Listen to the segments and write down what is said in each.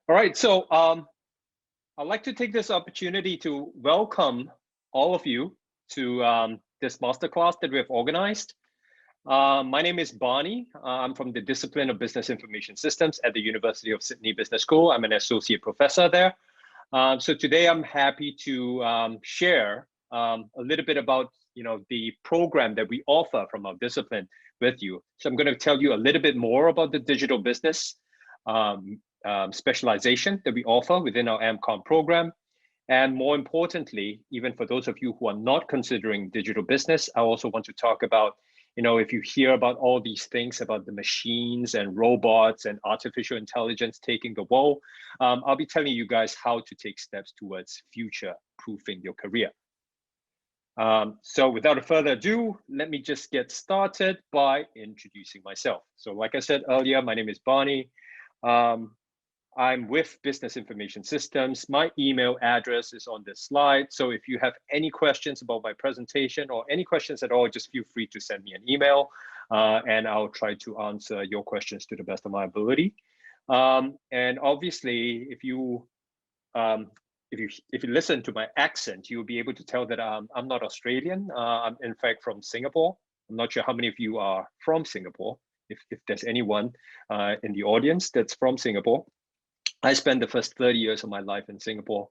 All right, so I'd like to take this opportunity to welcome all of you to this masterclass that we have organized. My name is Barney. I'm from the discipline of Business Information Systems at the University of Sydney Business School. I'm an associate professor there. So today I'm happy to share a little bit about the program that we offer from our discipline with you. So I'm going to tell you a little bit more about the digital business specialization that we offer within our MCOM program. And more importantly, even for those of you who are not considering digital business, I also want to talk about, if you hear about all these things about the machines and robots and artificial intelligence taking the world, I'll be telling you guys how to take steps towards future-proofing your career. So without further ado, let me just get started by introducing myself. So like I said earlier, my name is Barney. I'm with Business Information Systems. My email address is on this slide. So if you have any questions about my presentation or any questions at all, just feel free to send me an email and I'll try to answer your questions to the best of my ability. And obviously, if you listen to my accent, you'll be able to tell that I'm not Australian. I'm in fact from Singapore. I'm not sure how many of you are from Singapore. If there's anyone in the audience that's from Singapore. I spent the first 30 years of my life in Singapore,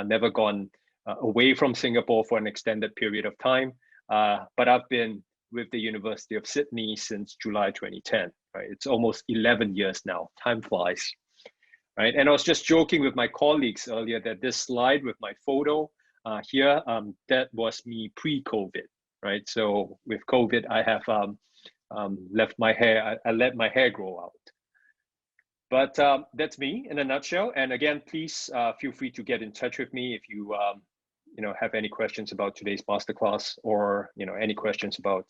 never gone away from Singapore for an extended period of time, but I've been with the University of Sydney since July 2010, right? It's almost 11 years now, time flies, right? And I was just joking with my colleagues earlier that this slide with my photo here, that was me pre-COVID, right? So with COVID, I have left my hair, I let my hair grow out. But that's me in a nutshell. And again, please feel free to get in touch with me if you have any questions about today's masterclass or any questions about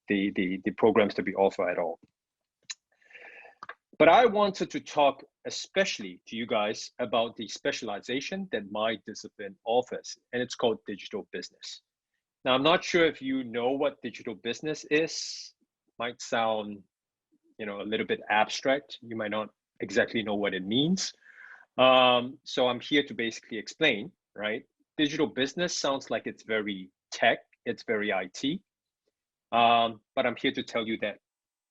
the programs that we offer at all. But I wanted to talk especially to you guys about the specialization that my discipline offers, and it's called digital business. Now, I'm not sure if you know what digital business is. Might sound a little bit abstract. You might not exactly know what it means. So I'm here to basically explain, right? Digital business sounds like it's very tech, it's very IT. But I'm here to tell you that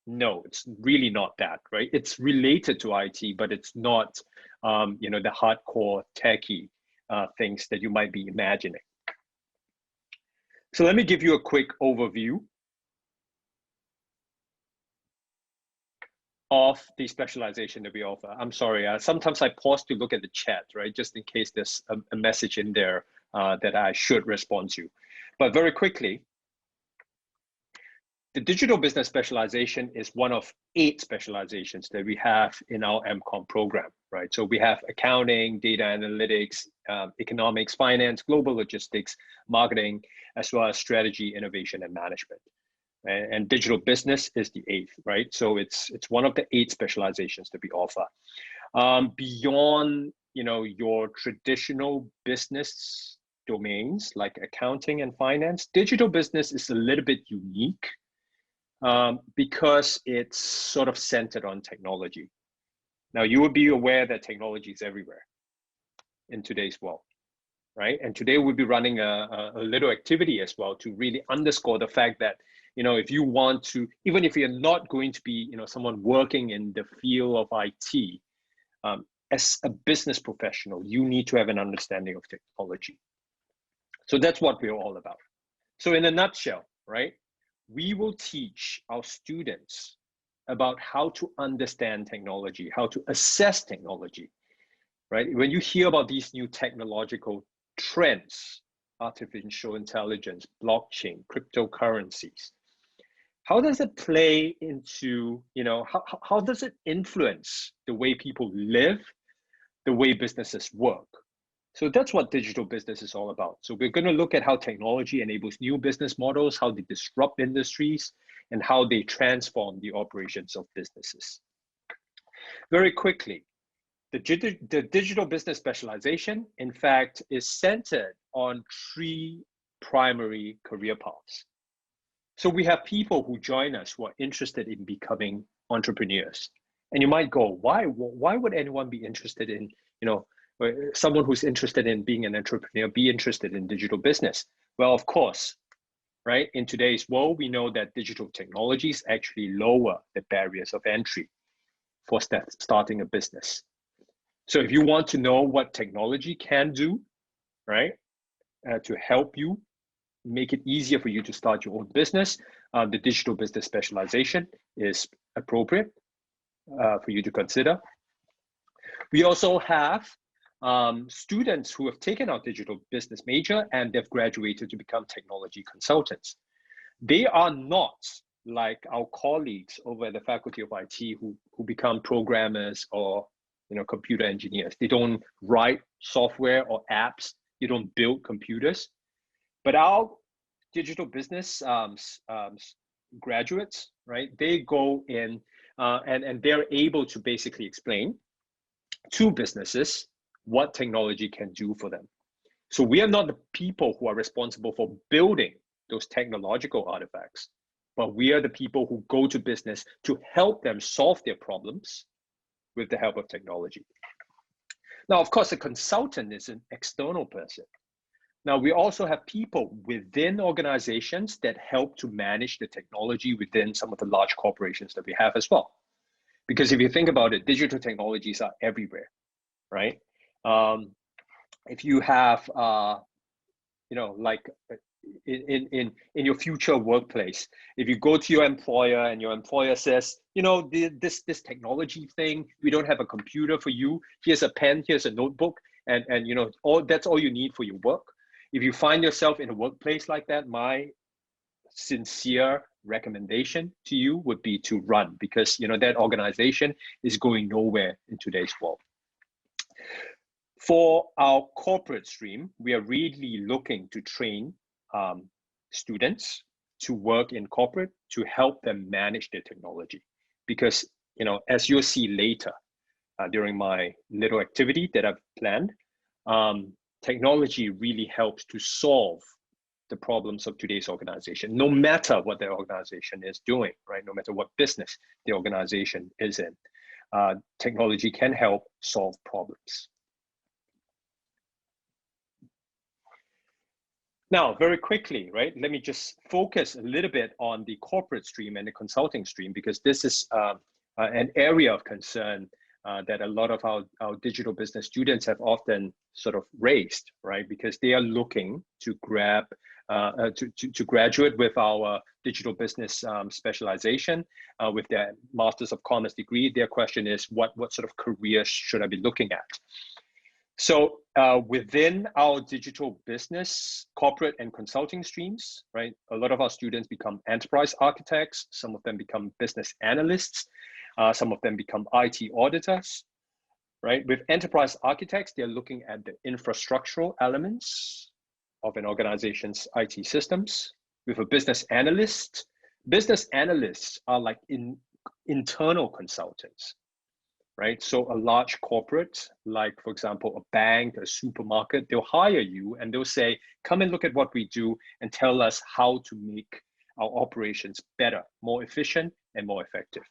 no, it's really not that, right? It's related to IT, but it's not, the hardcore techie things that you might be imagining. So let me give you a quick overview of the specialization that we offer. I'm sorry, sometimes I pause to look at the chat, right? Just in case there's a message in there that I should respond to. But very quickly, the digital business specialization is one of 8 specializations that we have in our MCOM program, right? So we have accounting, data analytics, economics, finance, global logistics, marketing, as well as strategy, innovation, and management. And digital business is the 8th, right? So it's one of the 8 specializations that we offer. Beyond your traditional business domains like accounting and finance, digital business is a little bit unique because it's sort of centered on technology. Now, you would be aware that technology is everywhere in today's world, right? And today we'll be running a little activity as well to really underscore the fact that if you want to, even if you're not going to be, someone working in the field of IT, as a business professional, you need to have an understanding of technology. So that's what we're all about. So in a nutshell, right, we will teach our students about how to understand technology, how to assess technology, right? When you hear about these new technological trends, artificial intelligence, blockchain, cryptocurrencies, how does it play into, how does it influence the way people live, the way businesses work? So that's what digital business is all about. So we're going to look at how technology enables new business models, how they disrupt industries, and how they transform the operations of businesses. Very quickly, the digital business specialization, in fact, is centered on 3 primary career paths. So we have people who join us who are interested in becoming entrepreneurs. And you might go, why would anyone be interested in, someone who's interested in being an entrepreneur be interested in digital business? Well, of course, right? In today's world, we know that digital technologies actually lower the barriers of entry for starting a business. So if you want to know what technology can do, right, to help you make it easier for you to start your own business, the digital business specialization is appropriate for you to consider. We also have students who have taken our digital business major and they've graduated to become technology consultants. They are not like our colleagues over at the Faculty of IT who become programmers or computer engineers. They don't write software or apps. They don't build computers. But our digital business graduates, right? They go in and they're able to basically explain to businesses what technology can do for them. So we are not the people who are responsible for building those technological artifacts, but we are the people who go to business to help them solve their problems with the help of technology. Now, of course, a consultant is an external person. Now, we also have people within organizations that help to manage the technology within some of the large corporations that we have as well. Because if you think about it, digital technologies are everywhere, right? If you have, like in your future workplace, if you go to your employer and your employer says, this technology thing, we don't have a computer for you. Here's a pen, here's a notebook, and that's all you need for your work. If you find yourself in a workplace like that, my sincere recommendation to you would be to run, because that organization is going nowhere in today's world. For our corporate stream, we are really looking to train students to work in corporate to help them manage their technology. Because, as you'll see later during my little activity that I've planned, technology really helps to solve the problems of today's organization, no matter what their organization is doing, right? No matter what business the organization is in. Technology can help solve problems. Now, very quickly, right? Let me just focus a little bit on the corporate stream and the consulting stream, because this is an area of concern that a lot of our digital business students have often sort of raised, right? Because they are looking to grab, to graduate with our digital business specialization with their Masters of Commerce degree. Their question is, what sort of career should I be looking at? So within our digital business, corporate and consulting streams, right? A lot of our students become enterprise architects. Some of them become business analysts. Some of them become IT auditors, right? With enterprise architects, they're looking at the infrastructural elements of an organization's IT systems. With a business analysts are like internal consultants, right? So a large corporate, like for example, a bank, a supermarket, they'll hire you and they'll say, come and look at what we do and tell us how to make our operations better, more efficient and more effective.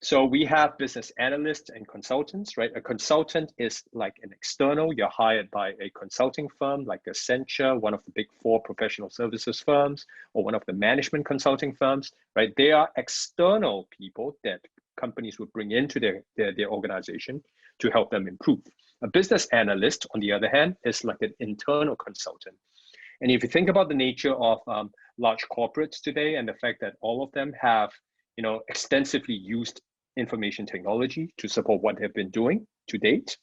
So we have business analysts and consultants, right? A consultant is like an external. You're hired by a consulting firm like Accenture, one of the big 4 professional services firms, or one of the management consulting firms, right? They are external people that companies would bring into their organization to help them improve. A business analyst, on the other hand, is like an internal consultant. And if you think about the nature of large corporates today and the fact that all of them have extensively used information technology to support what they've been doing to date,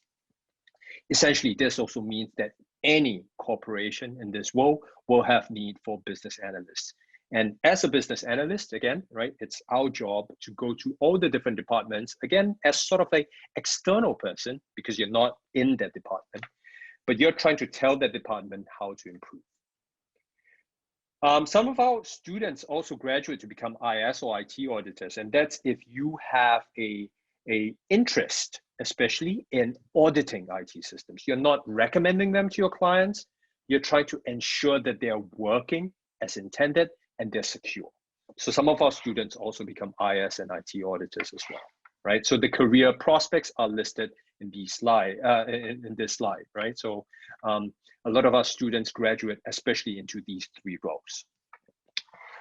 essentially this also means that any corporation in this world will have need for business analysts. And as a business analyst, again, right, it's our job to go to all the different departments, again, as sort of an external person, because you're not in that department, but you're trying to tell that department how to improve. Some of our students also graduate to become IS or IT auditors, and that's if you have a interest, especially in auditing IT systems. You're not recommending them to your clients, you're trying to ensure that they're working as intended and they're secure. So some of our students also become IS and IT auditors as well. right? So the career prospects are listed in these slide, in this slide, right? So a lot of our students graduate especially into these 3 roles.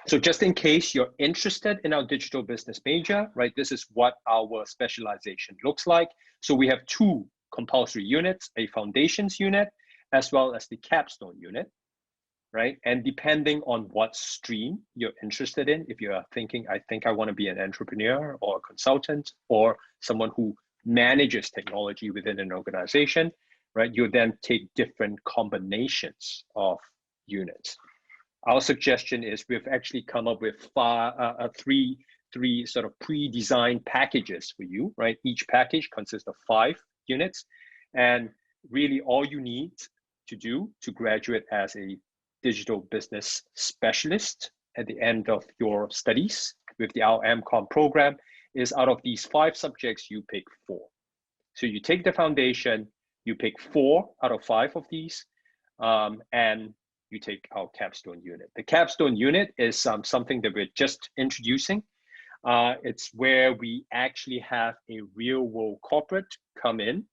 So just in case you're interested in our digital business major, right, this is what our specialization looks like. So we have 2 compulsory units, a foundations unit, as well as the capstone unit, right? And depending on what stream you're interested in, if you're thinking, I think I want to be an entrepreneur or a consultant or someone who manages technology within an organization, right? You then take different combinations of units. Our suggestion is we've actually come up with 3 sort of pre-designed packages for you, right? Each package consists of 5 units, and really all you need to do to graduate as a digital business specialist at the end of your studies with our MCOM program is out of these 5 subjects, you pick 4. So you take the foundation, you pick 4 out of 5 of these, and you take our capstone unit. The capstone unit is something that we're just introducing. It's where we actually have a real world corporate come in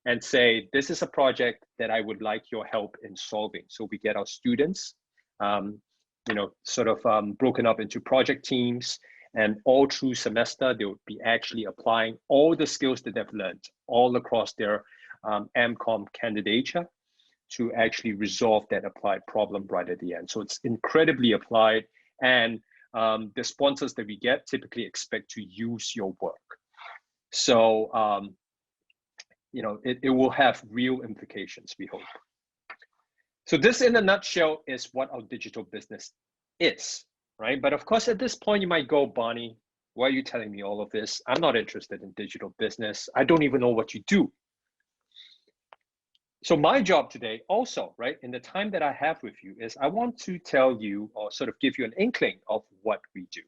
and say, this is a project that I would like your help in solving. So we get our students, sort of broken up into project teams, and all through semester, they would be actually applying all the skills that they've learned all across their MCOM candidature to actually resolve that applied problem right at the end. So it's incredibly applied, and the sponsors that we get typically expect to use your work. So, it will have real implications, we hope. So this in a nutshell is what our digital business is, right? But of course, at this point, you might go, Barney, why are you telling me all of this? I'm not interested in digital business. I don't even know what you do. So my job today also, right, in the time that I have with you is I want to tell you or sort of give you an inkling of what we do.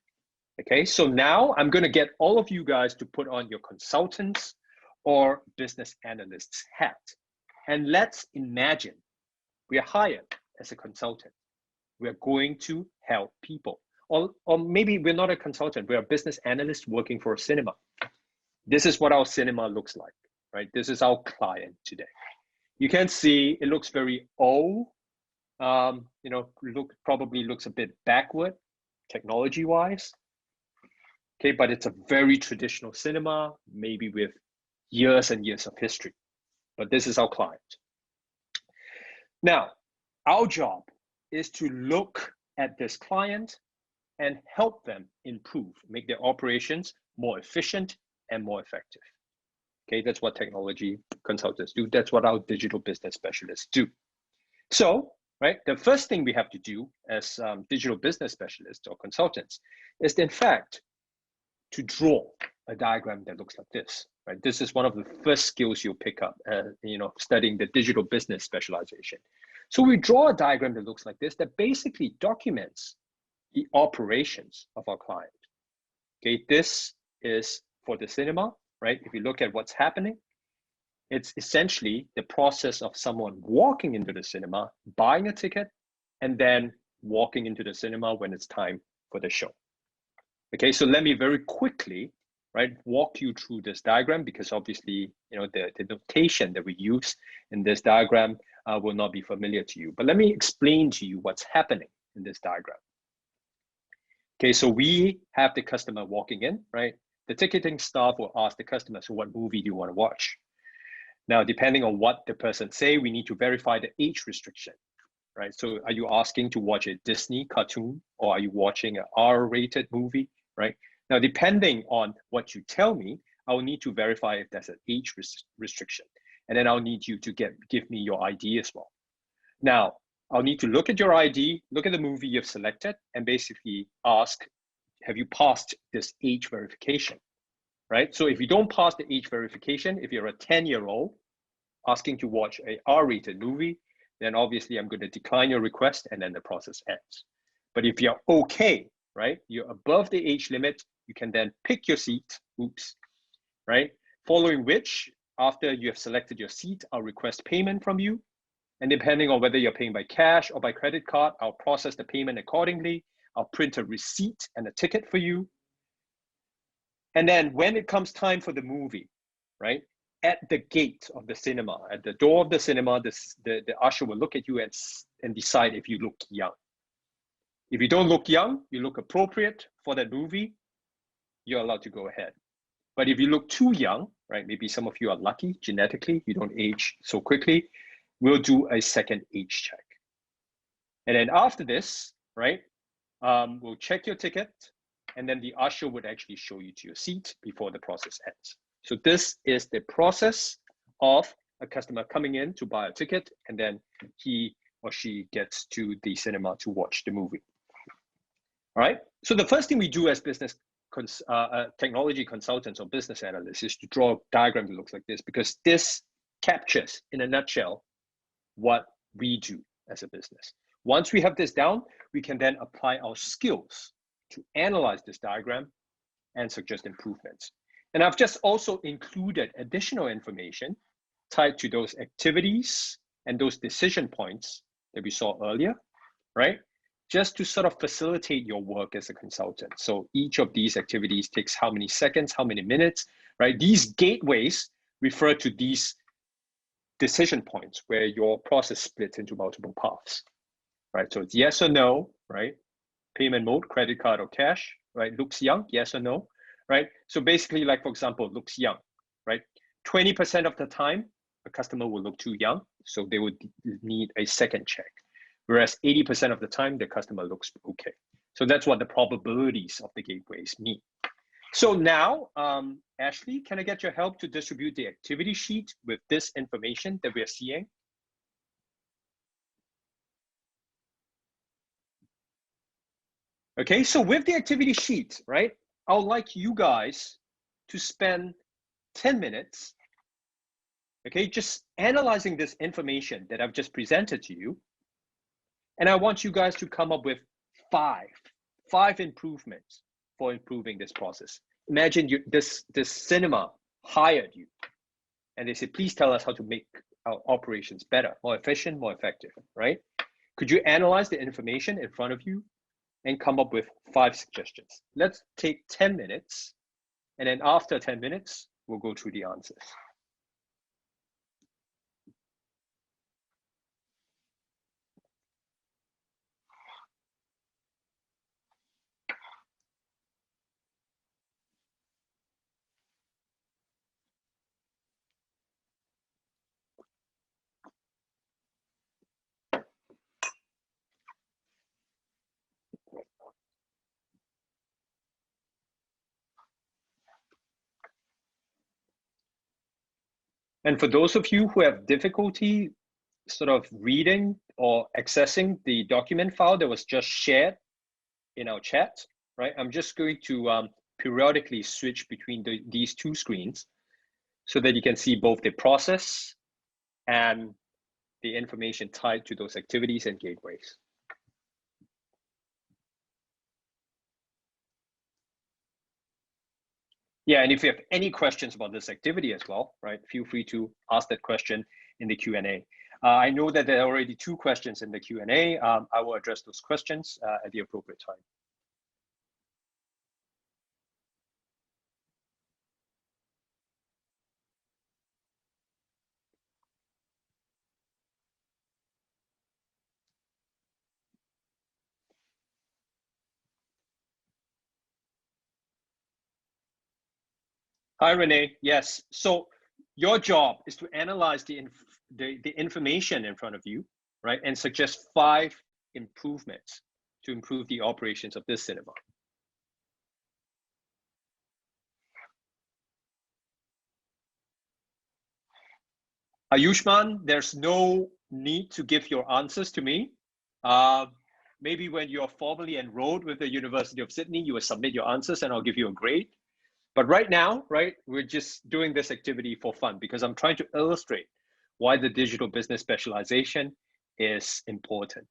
Okay, so now I'm going to get all of you guys to put on your consultants or business analysts hat. And let's imagine we are hired as a consultant. We're going to help people. Or maybe we're not a consultant, we're a business analyst working for a cinema. This is what our cinema looks like, right? This is our client today. You can see it looks very old, probably looks a bit backward technology-wise. Okay, but it's a very traditional cinema, maybe with years and years of history. But this is our client. Now, our job is to look at this client and help them improve, make their operations more efficient and more effective. Okay, that's what technology consultants do. That's what our digital business specialists do. So, right, the first thing we have to do as digital business specialists or consultants is, in fact, to draw a diagram that looks like this. Right, this is one of the first skills you'll pick up, studying the digital business specialization. So we draw a diagram that looks like this that basically documents the operations of our client. Okay, this is for the cinema. Right? If you look at what's happening, it's essentially the process of someone walking into the cinema, buying a ticket, and then walking into the cinema when it's time for the show. Okay, so let me very quickly, right, walk you through this diagram, because obviously, the notation that we use in this diagram will not be familiar to you. But let me explain to you what's happening in this diagram. Okay, so we have the customer walking in, right? The ticketing staff will ask the customer, so what movie do you want to watch? Now, depending on what the person say, we need to verify the age restriction, right? So are you asking to watch a Disney cartoon, or are you watching an R-rated movie, right? Now, depending on what you tell me, I will need to verify if there's an age restriction. And then I'll need you to give me your ID as well. Now, I'll need to look at your ID, look at the movie you've selected, and basically ask, have you passed this age verification, right? So if you don't pass the age verification, if you're a 10-year-old asking to watch a R-rated movie, then obviously I'm going to decline your request, and then the process ends. But if you're okay, right, you're above the age limit, you can then pick your seat, right? Following which, after you have selected your seat, I'll request payment from you. And depending on whether you're paying by cash or by credit card, I'll process the payment accordingly. I'll print a receipt and a ticket for you. And then when it comes time for the movie, right? At the gate of the cinema, at the door of the cinema, the usher will look at you and decide if you look young. If you don't look young, you look appropriate for that movie, you're allowed to go ahead. But if you look too young, right, maybe some of you are lucky genetically, you don't age so quickly, we'll do a second age check. And then after this, right, we'll check your ticket, and then the usher would actually show you to your seat before the process ends. So this is the process of a customer coming in to buy a ticket, and then he or she gets to the cinema to watch the movie. All right, so the first thing we do as business technology consultants or business analysts is to draw a diagram that looks like this, because this captures in a nutshell what we do as a business. Once we have this down, we can then apply our skills to analyze this diagram and suggest improvements. And I've just also included additional information tied to those activities and those decision points that we saw earlier, right? Just to sort of facilitate your work as a consultant. So each of these activities takes how many seconds, how many minutes, right? These gateways refer to these decision points where your process splits into multiple paths, right? So it's yes or no, right? Payment mode, credit card or cash, right? Looks young, yes or no, right? So basically, like for example, looks young, right? 20% of the time, a customer will look too young, so they would need a second check. Whereas 80% of the time, the customer looks okay. So that's what the probabilities of the gateways mean. So now, Ashley, can I get your help to distribute the activity sheet with this information that we are seeing? Okay, so with the activity sheet, right, I would like you guys to spend 10 minutes, okay, just analyzing this information that I've just presented to you. And I want you guys to come up with five improvements for improving this process. Imagine this cinema hired you and they said, please tell us how to make our operations better, more efficient, more effective, right? Could you analyze the information in front of you and come up with 5 suggestions? Let's take 10 minutes. And then after 10 minutes, we'll go through the answers. And for those of you who have difficulty sort of reading or accessing the document file that was just shared in our chat, right? I'm just going to periodically switch between these 2 screens so that you can see both the process and the information tied to those activities and gateways. Yeah, and if you have any questions about this activity as well, right, feel free to ask that question in the Q&A. I know that there are already 2 questions in the Q&A. I will address those questions at the appropriate time. Hi, Renee. Yes. So your job is to analyze the information in front of you, right, and suggest 5 improvements to improve the operations of this cinema. Ayushman, there's no need to give your answers to me. Maybe when you're formally enrolled with the University of Sydney, you will submit your answers and I'll give you a grade. But right now, right, we're just doing this activity for fun because I'm trying to illustrate why the digital business specialization is important.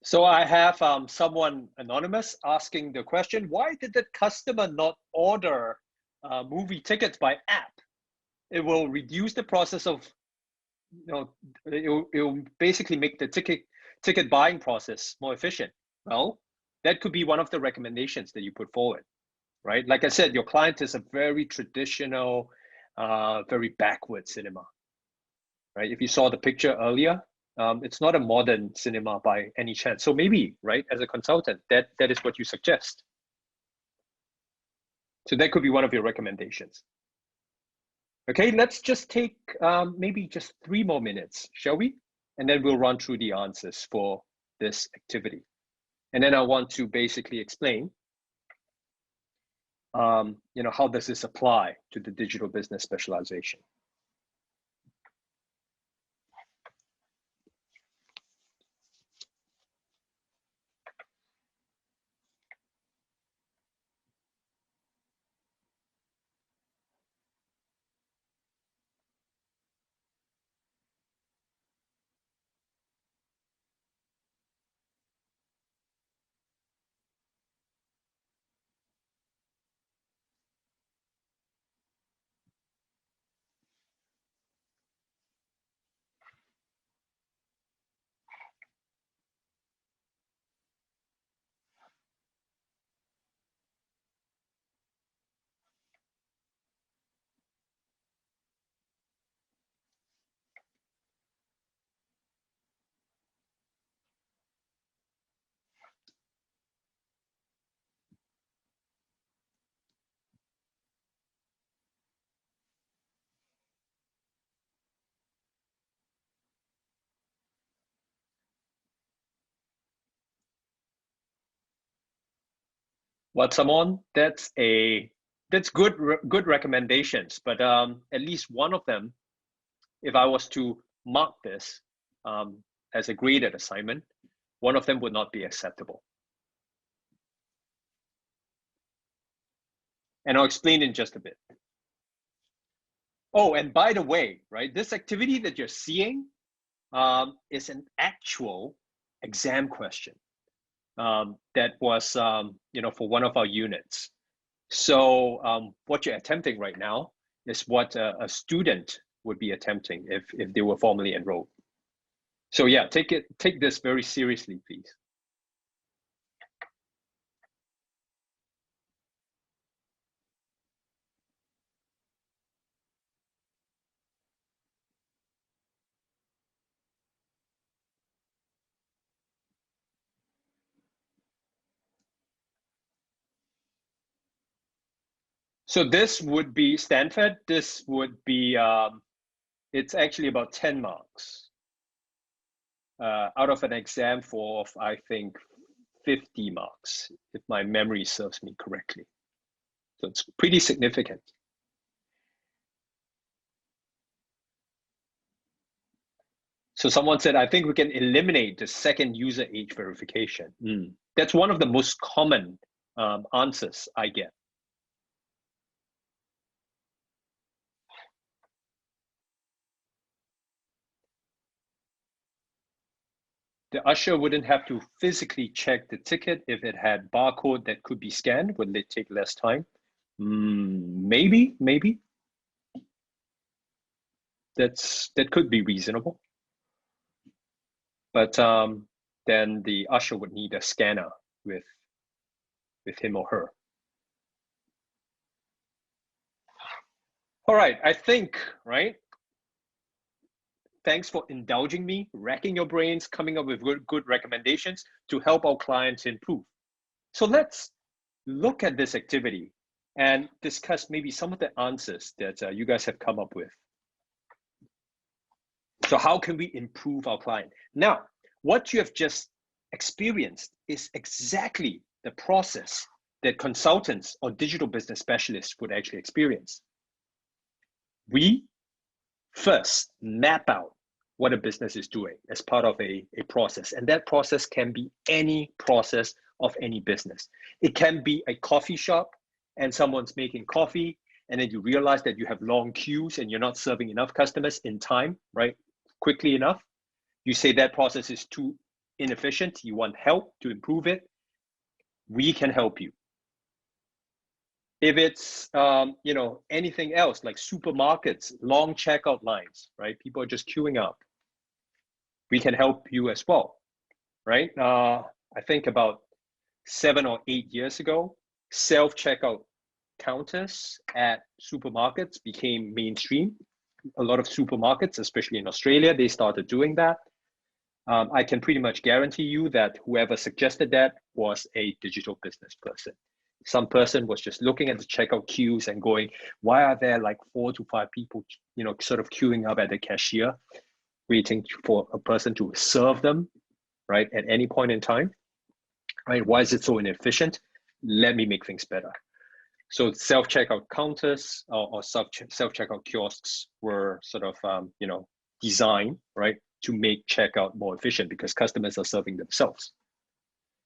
So I have someone anonymous asking the question, why did the customer not order movie tickets by app? It will reduce the process of, it'll basically make the ticket buying process more efficient. Well, that could be one of the recommendations that you put forward, right? Like I said, your client is a very traditional, very backward cinema, right? If you saw the picture earlier, it's not a modern cinema by any chance. So maybe, right, as a consultant, that is what you suggest. So that could be one of your recommendations. Okay, let's just take maybe just 3 more minutes, shall we? And then we'll run through the answers for this activity. And then I want to basically explain, how does this apply to the digital business specialization? Well, someone that's good recommendations, but at least one of them, if I was to mark this as a graded assignment, one of them would not be acceptable. And I'll explain in just a bit. Oh, and by the way, right, this activity that you're seeing is an actual exam question that was, for one of our units. So what you're attempting right now is what a student would be attempting if they were formally enrolled. So yeah, take this very seriously, please. So this would be Stanford. This would be, it's actually about 10 marks out of an exam for, I think, 50 marks, if my memory serves me correctly. So it's pretty significant. So someone said, I think we can eliminate the second user age verification. That's one of the most common answers I get. The usher wouldn't have to physically check the ticket if it had barcode that could be scanned. Would it take less time? Maybe. That could be reasonable. But then the usher would need a scanner with him or her. All right, I think, right? Thanks for indulging me, racking your brains, coming up with good recommendations to help our clients improve. So let's look at this activity and discuss maybe some of the answers that you guys have come up with. So how can we improve our client? Now, what you have just experienced is exactly the process that consultants or digital business specialists would actually experience. We first map out what a business is doing as part of a process. And that process can be any process of any business. It can be a coffee shop and someone's making coffee, and then you realize that you have long queues and you're not serving enough customers in time, right? Quickly enough. You say that process is too inefficient, you want help to improve it, we can help you. If it's anything else like supermarkets, long checkout lines, right? People are just queuing up. We can help you as well, right? I think about 7 or 8 years ago, self-checkout counters at supermarkets became mainstream. A lot of supermarkets, especially in Australia, they started doing that. I can pretty much guarantee you that whoever suggested that was a digital business person. Some person was just looking at the checkout queues and going, why are there like 4 to 5 people, sort of queuing up at the cashier, waiting for a person to serve them, right, at any point in time, right? Why is it so inefficient? Let me make things better. So self-checkout counters or self-checkout kiosks were sort of, designed, right, to make checkout more efficient because customers are serving themselves.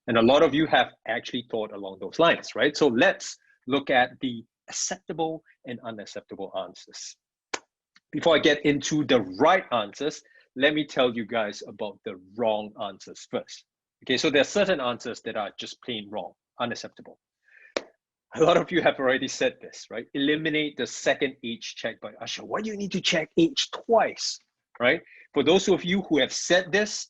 And a lot of you have actually thought along those lines, right? So let's look at the acceptable and unacceptable answers. Before I get into the right answers, let me tell you guys about the wrong answers first. Okay, so there are certain answers that are just plain wrong, unacceptable. A lot of you have already said this, right? Eliminate the second age check by Usher. Why do you need to check age twice, right? For those of you who have said this,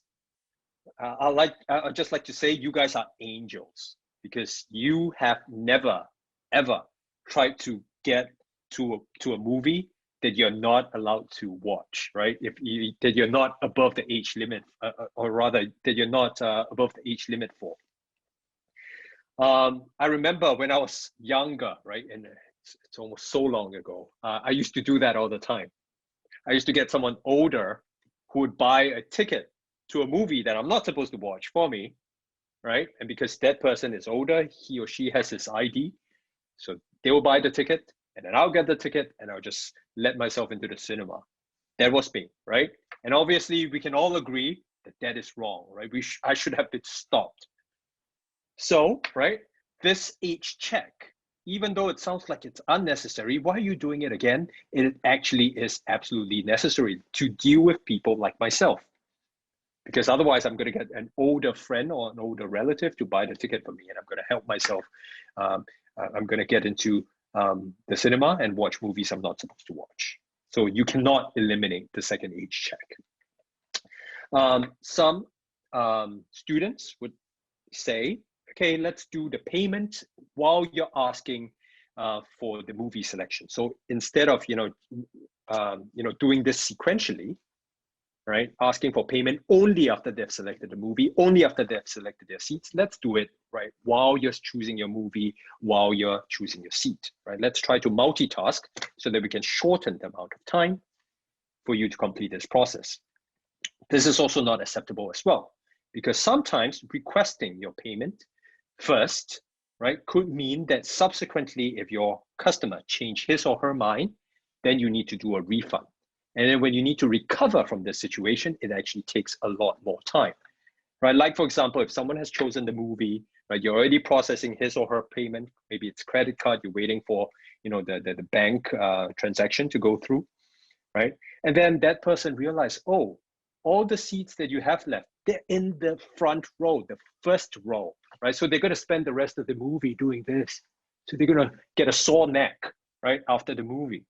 I'd just like to say you guys are angels because you have never, ever tried to get to a movie that you're not allowed to watch, right? That you're not above the age limit, or rather that you're not above the age limit for. I remember when I was younger, right? And it's almost so long ago. I used to do that all the time. I used to get someone older who would buy a ticket to a movie that I'm not supposed to watch for me, right? And because that person is older, he or she has his ID. So they will buy the ticket and then I'll get the ticket and I'll just let myself into the cinema. That was me, right? And obviously we can all agree that that is wrong, right? I should have been stopped. So, right, this age check, even though it sounds like it's unnecessary, why are you doing it again? It actually is absolutely necessary to deal with people like myself. Because otherwise I'm going to get an older friend or an older relative to buy the ticket for me and I'm going to help myself. I'm going to get into the cinema and watch movies I'm not supposed to watch. So you cannot eliminate the second age check. Some students would say, okay, let's do the payment while you're asking for the movie selection. So instead of doing this sequentially, right, asking for payment only after they've selected the movie, only after they've selected their seats, let's do it right while you're choosing your movie, while you're choosing your seat, right? Let's try to multitask so that we can shorten the amount of time for you to complete this process. This is also not acceptable as well, because sometimes requesting your payment first, right, could mean that subsequently, if your customer changed his or her mind, then you need to do a refund. And then when you need to recover from this situation, it actually takes a lot more time, right? Like, for example, if someone has chosen the movie, right, you're already processing his or her payment, maybe it's credit card, you're waiting for, the bank transaction to go through, right? And then that person realized, oh, all the seats that you have left, they're in the front row, the first row, right? So they're going to spend the rest of the movie doing this. So they're going to get a sore neck, right, after the movie.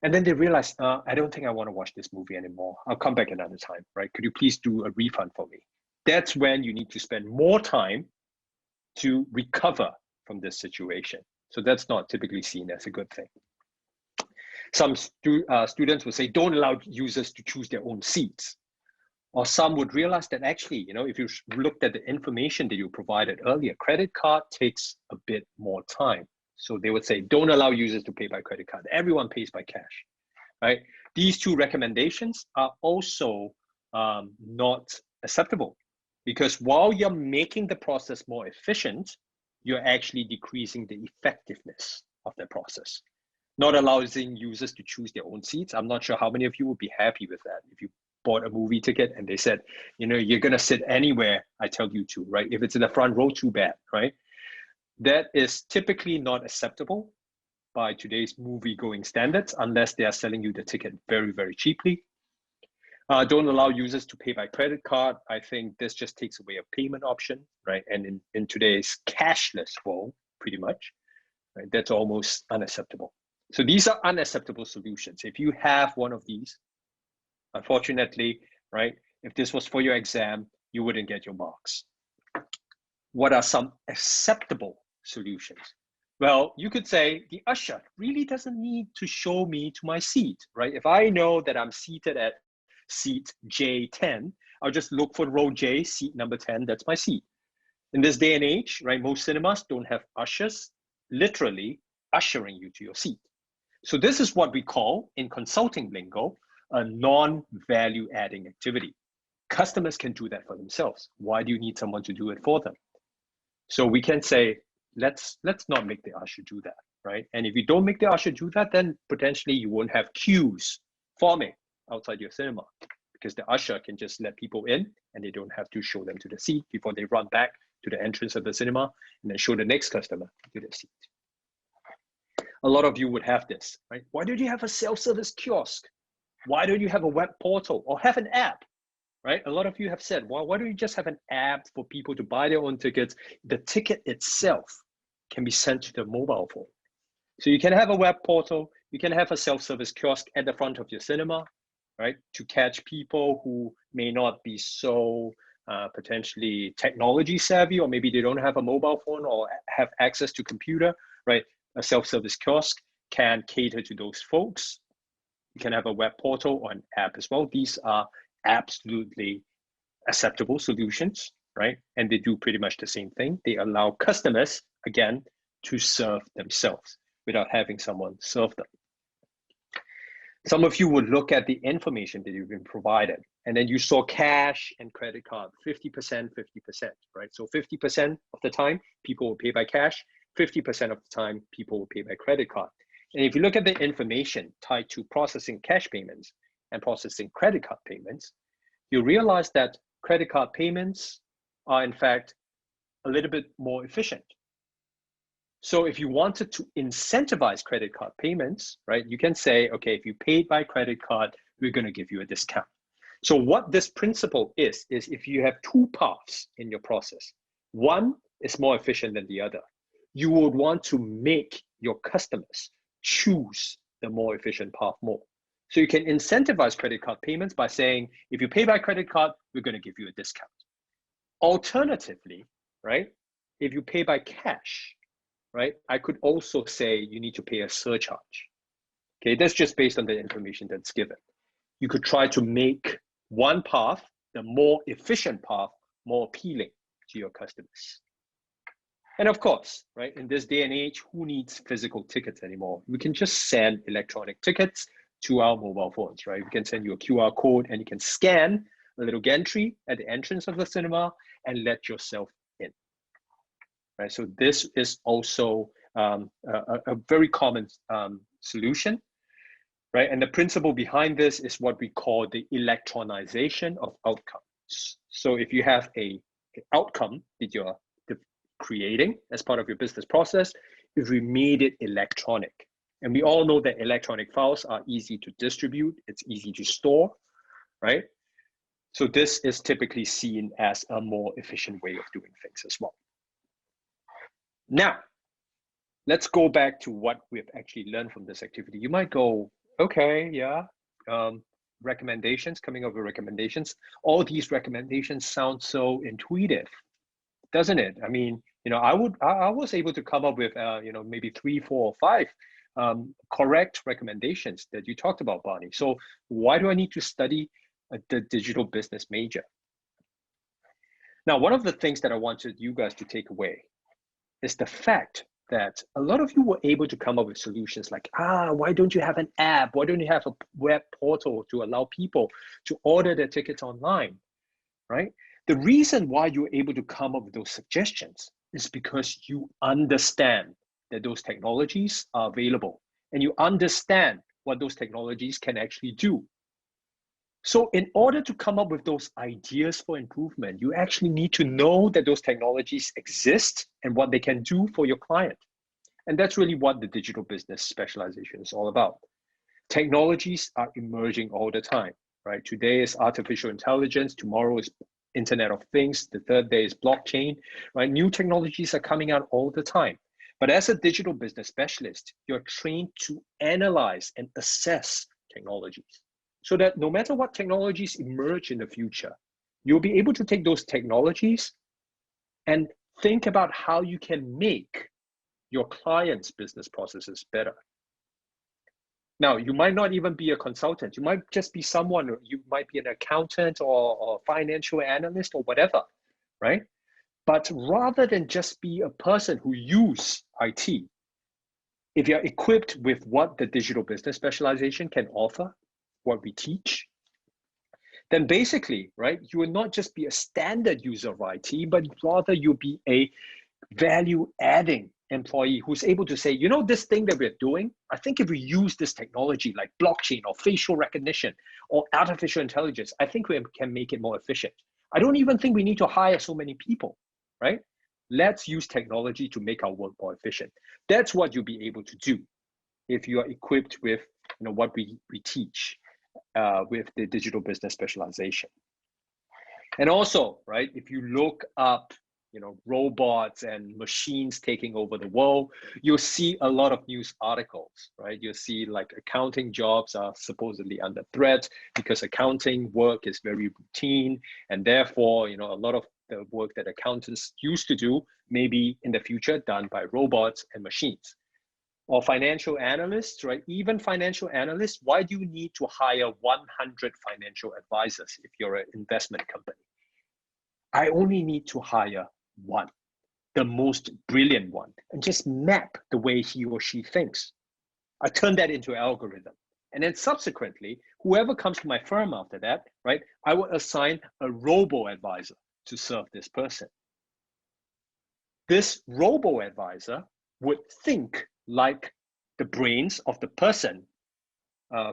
And then they realize, I don't think I want to watch this movie anymore. I'll come back another time, right? Could you please do a refund for me? That's when you need to spend more time to recover from this situation. So that's not typically seen as a good thing. Some students will say, don't allow users to choose their own seats. Or some would realize that actually, if you looked at the information that you provided earlier, credit card takes a bit more time. So they would say, don't allow users to pay by credit card. Everyone pays by cash, right? These two recommendations are also not acceptable because while you're making the process more efficient, you're actually decreasing the effectiveness of the process. Not allowing users to choose their own seats. I'm not sure how many of you would be happy with that. If you bought a movie ticket and they said, you're going to sit anywhere I tell you to, right? If it's in the front row, too bad, right? That is typically not acceptable by today's movie-going standards unless they are selling you the ticket very, very cheaply. Don't allow users to pay by credit card. I think this just takes away a payment option, right? And in today's cashless world, pretty much, right, that's almost unacceptable. So these are unacceptable solutions. If you have one of these, unfortunately, right, if this was for your exam, you wouldn't get your marks. What are some acceptable solutions? Well, you could say the usher really doesn't need to show me to my seat, right? If I know that I'm seated at seat J10, I'll just look for row J, seat number 10, that's my seat. In this day and age, right, most cinemas don't have ushers literally ushering you to your seat. So this is what we call, in consulting lingo, a non-value adding activity. Customers can do that for themselves. Why do you need someone to do it for them? So we can say, let's not make the usher do that, right? And if you don't make the usher do that, then potentially you won't have queues forming outside your cinema, because the usher can just let people in and they don't have to show them to the seat before they run back to the entrance of the cinema and then show the next customer to the seat. A lot of you would have this, right? Why don't you have a self-service kiosk? Why don't you have a web portal or have an app, right? A lot of you have said, well, why don't you just have an app for people to buy their own tickets? The ticket itself can be sent to the mobile phone. So you can have a web portal, you can have a self-service kiosk at the front of your cinema, right? To catch people who may not be so potentially technology savvy, or maybe they don't have a mobile phone or have access to computer, right? A self-service kiosk can cater to those folks. You can have a web portal or an app as well. These are absolutely acceptable solutions, right? And they do pretty much the same thing. They allow customers, again, to serve themselves without having someone serve them. Some of you would look at the information that you've been provided, and then you saw cash and credit card, 50%, 50%, right? So 50% of the time, people will pay by cash, 50% of the time, people will pay by credit card. And if you look at the information tied to processing cash payments and processing credit card payments, you realize that credit card payments are in fact a little bit more efficient. So if you wanted to incentivize credit card payments, right, you can say, okay, if you paid by credit card, we're going to give you a discount. So what this principle is if you have two paths in your process, one is more efficient than the other, you would want to make your customers choose the more efficient path more. So you can incentivize credit card payments by saying, if you pay by credit card, we're going to give you a discount. Alternatively, right, if you pay by cash, right, I could also say you need to pay a surcharge. Okay, that's just based on the information that's given. You could try to make one path, the more efficient path, more appealing to your customers. And of course, right, in this day and age, who needs physical tickets anymore? We can just send electronic tickets to our mobile phones, right? We can send you a QR code and you can scan a little gantry at the entrance of the cinema and let yourself in, right? So this is also a very common solution, right? And the principle behind this is what we call the electronization of outcomes. So if you have an outcome that you're creating as part of your business process, if we made it electronic, and we all know that electronic files are easy to distribute, it's easy to store, right? So this is typically seen as a more efficient way of doing things as well. Now, let's go back to what we've actually learned from this activity. You might go, okay, yeah, recommendations, coming up with recommendations. All these recommendations sound so intuitive, doesn't it? I mean, you know, I was able to come up with, you know, maybe 3, 4, or 5 correct recommendations that you talked about, Barney. So why do I need to study the digital business major? Now, one of the things that I wanted you guys to take away is the fact that a lot of you were able to come up with solutions like, why don't you have an app? Why don't you have a web portal to allow people to order their tickets online, right? The reason why you're able to come up with those suggestions is because you understand that those technologies are available and you understand what those technologies can actually do. So in order to come up with those ideas for improvement, you actually need to know that those technologies exist and what they can do for your client. And that's really what the digital business specialization is all about. Technologies are emerging all the time. right? Today is artificial intelligence, tomorrow is Internet of Things, the third day is blockchain, right? New technologies are coming out all the time. But as a digital business specialist, you're trained to analyze and assess technologies so that no matter what technologies emerge in the future, you'll be able to take those technologies and think about how you can make your clients' business processes better. Now, you might not even be a consultant. You might just be someone, you might be an accountant or financial analyst or whatever, right? But rather than just be a person who use IT, if you're equipped with what the digital business specialization can offer, what we teach, then basically, right, you will not just be a standard user of IT, but rather you'll be a value-adding employee who's able to say, you know, this thing that we're doing, I think if we use this technology like blockchain or facial recognition or artificial intelligence, I think we can make it more efficient. I don't even think we need to hire so many people, right? Let's use technology to make our work more efficient. That's what you'll be able to do if you are equipped with, you know, what we teach with the digital business specialization. And also, right, if you look up, you know, robots and machines taking over the world, you'll see a lot of news articles, right? You'll see like accounting jobs are supposedly under threat because accounting work is very routine, and therefore, you know, a lot of the work that accountants used to do may be in the future done by robots and machines. Or financial analysts, right? Even financial analysts, why do you need to hire 100 financial advisors if you're an investment company? I only need to hire one, the most brilliant one, and just map the way he or she thinks. I turn that into an algorithm. And then subsequently, whoever comes to my firm after that, right, I will assign a robo-advisor to serve this person. This robo-advisor would think like the brains of the person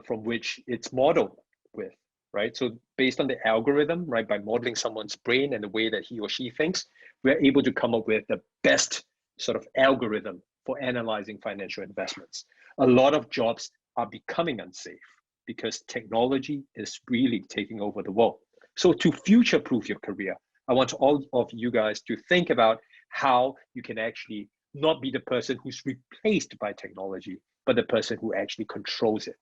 from which it's modeled with, right? So based on the algorithm, right, by modeling someone's brain and the way that he or she thinks, we're able to come up with the best sort of algorithm for analyzing financial investments. A lot of jobs are becoming unsafe because technology is really taking over the world. So to future-proof your career, I want all of you guys to think about how you can actually not be the person who's replaced by technology, but the person who actually controls it.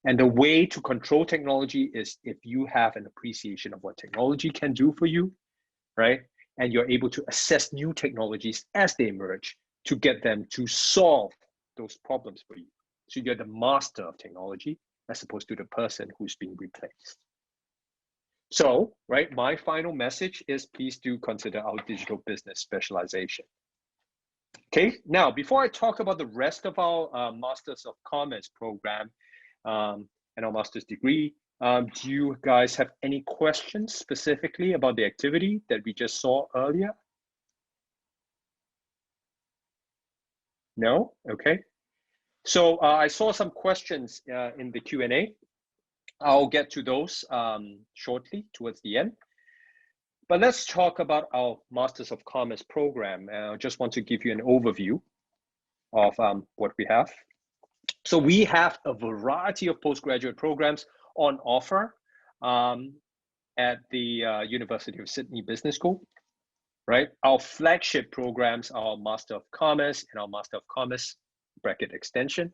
And the way to control technology is if you have an appreciation of what technology can do for you, right? And you're able to assess new technologies as they emerge to get them to solve those problems for you. So you're the master of technology as opposed to the person who's being replaced. So, right, my final message is please do consider our digital business specialization. Okay, now, before I talk about the rest of our Masters of Commerce program and our master's degree, do you guys have any questions specifically about the activity that we just saw earlier? No? Okay. So I saw some questions in the Q&A. I'll get to those shortly towards the end. But let's talk about our Masters of Commerce program. I just want to give you an overview of what we have. So we have a variety of postgraduate programs on offer at the University of Sydney Business School, right? Our flagship programs are Master of Commerce and our Master of Commerce bracket extension.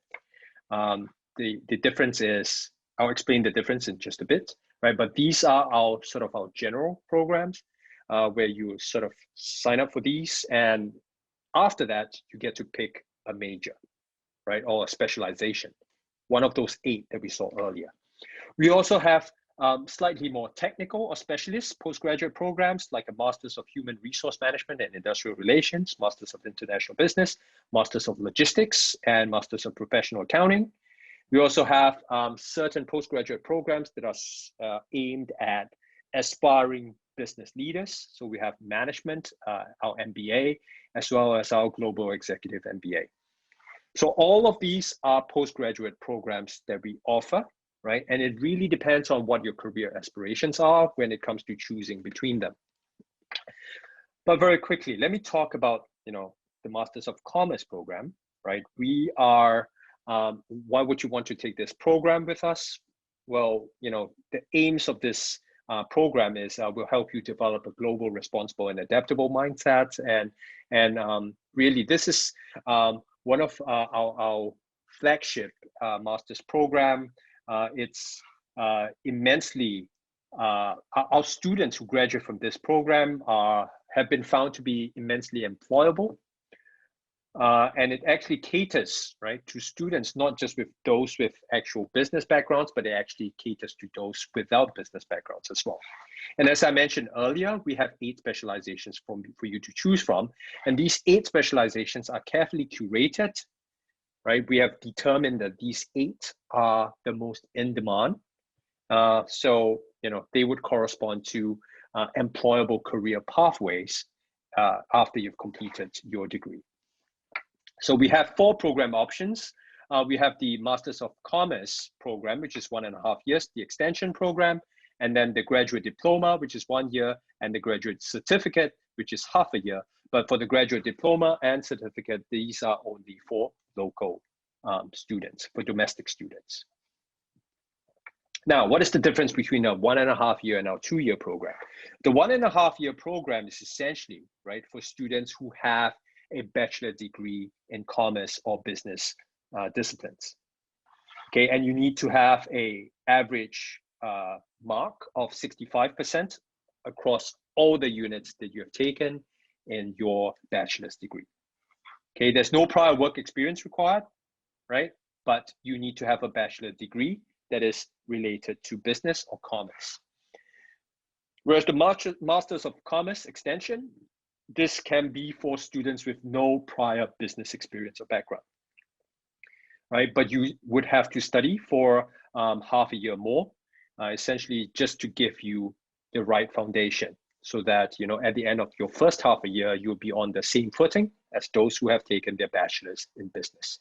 The difference is, I'll explain the difference in just a bit, right? But these are our sort of our general programs where you sort of sign up for these, and after that, you get to pick a major, right? Or a specialization, one of those 8 that we saw earlier. We also have slightly more technical or specialist postgraduate programs like a Masters of Human Resource Management and Industrial Relations, Masters of International Business, Masters of Logistics, and Masters of Professional Accounting. We also have certain postgraduate programs that are aimed at aspiring business leaders. So we have management, our MBA, as well as our Global Executive MBA. So all of these are postgraduate programs that we offer, right? And it really depends on what your career aspirations are when it comes to choosing between them. But very quickly, let me talk about, you know, the Masters of Commerce program, right? We are, why would you want to take this program with us? well, the aims of this program is will help you develop a global, responsible, and adaptable mindset. And really, this is one of our flagship master's program. It's immensely, our students who graduate from this program have been found to be immensely employable. And it actually caters, right, to students, not just with those with actual business backgrounds, but it actually caters to those without business backgrounds as well. And as I mentioned earlier, we have 8 specializations for you to choose from. And these 8 specializations are carefully curated, right? We have determined that these 8 are the most in demand. So, they would correspond to employable career pathways after you've completed your degree. So we have 4 program options. We have the Masters of Commerce program, which is 1.5 years, the extension program, and then the graduate diploma, which is 1 year, and the graduate certificate, which is half a year. But for the graduate diploma and certificate, these are only for local students, for domestic students. Now, what is the difference between a 1.5 year and our 2-year program? The 1.5 year program is essentially, right, for students who have a bachelor degree in commerce or business disciplines. Okay, and you need to have an average mark of 65% across all the units that you have taken in your bachelor's degree. Okay, there's no prior work experience required, right? But you need to have a bachelor degree that is related to business or commerce. Whereas the Masters of Commerce extension, this can be for students with no prior business experience or background, right? But you would have to study for half a year more, essentially just to give you the right foundation so that, at the end of your first half a year, you'll be on the same footing as those who have taken their bachelor's in business.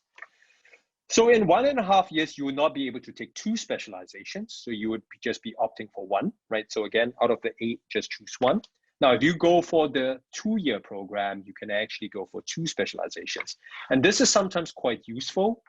So in 1.5 years, you will not be able to take 2 specializations. So you would just be opting for 1, right? So again, out of the 8, just choose 1. Now, if you go for the 2-year program, you can actually go for 2 specializations. And this is sometimes quite useful,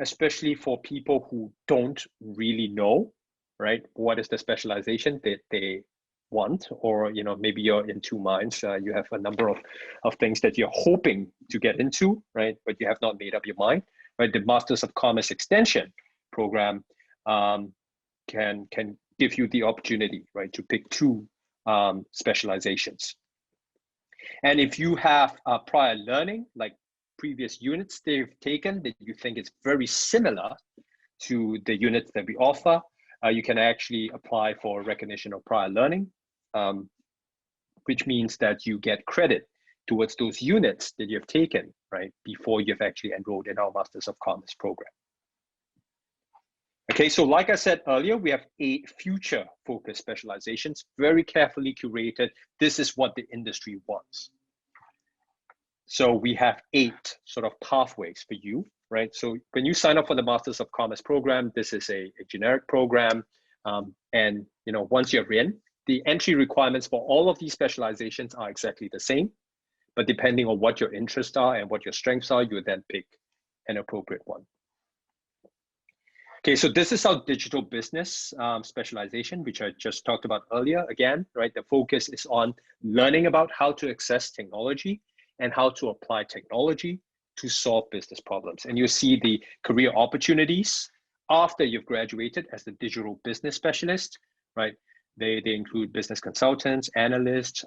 especially for people who don't really know, right, what is the specialization that they want, or, maybe you're in 2 minds. You have a number of things that you're hoping to get into, right, but you have not made up your mind, right? The Masters of Commerce extension program can give you the opportunity, right, to pick 2 specializations. And if you have prior learning, like previous units they've taken that you think is very similar to the units that we offer, you can actually apply for recognition of prior learning, which means that you get credit towards those units that you've taken, right, before you've actually enrolled in our Masters of Commerce program. Okay, so like I said earlier, we have 8 future-focused specializations, very carefully curated. This is what the industry wants. So we have 8 sort of pathways for you, right? So when you sign up for the Masters of Commerce program, this is a generic program. And once you're in, the entry requirements for all of these specializations are exactly the same. But depending on what your interests are and what your strengths are, you then pick an appropriate one. Okay, so this is our digital business specialization, which I just talked about earlier. Again, right, the focus is on learning about how to access technology and how to apply technology to solve business problems. And you see the career opportunities after you've graduated as the digital business specialist, right? They include business consultants, analysts,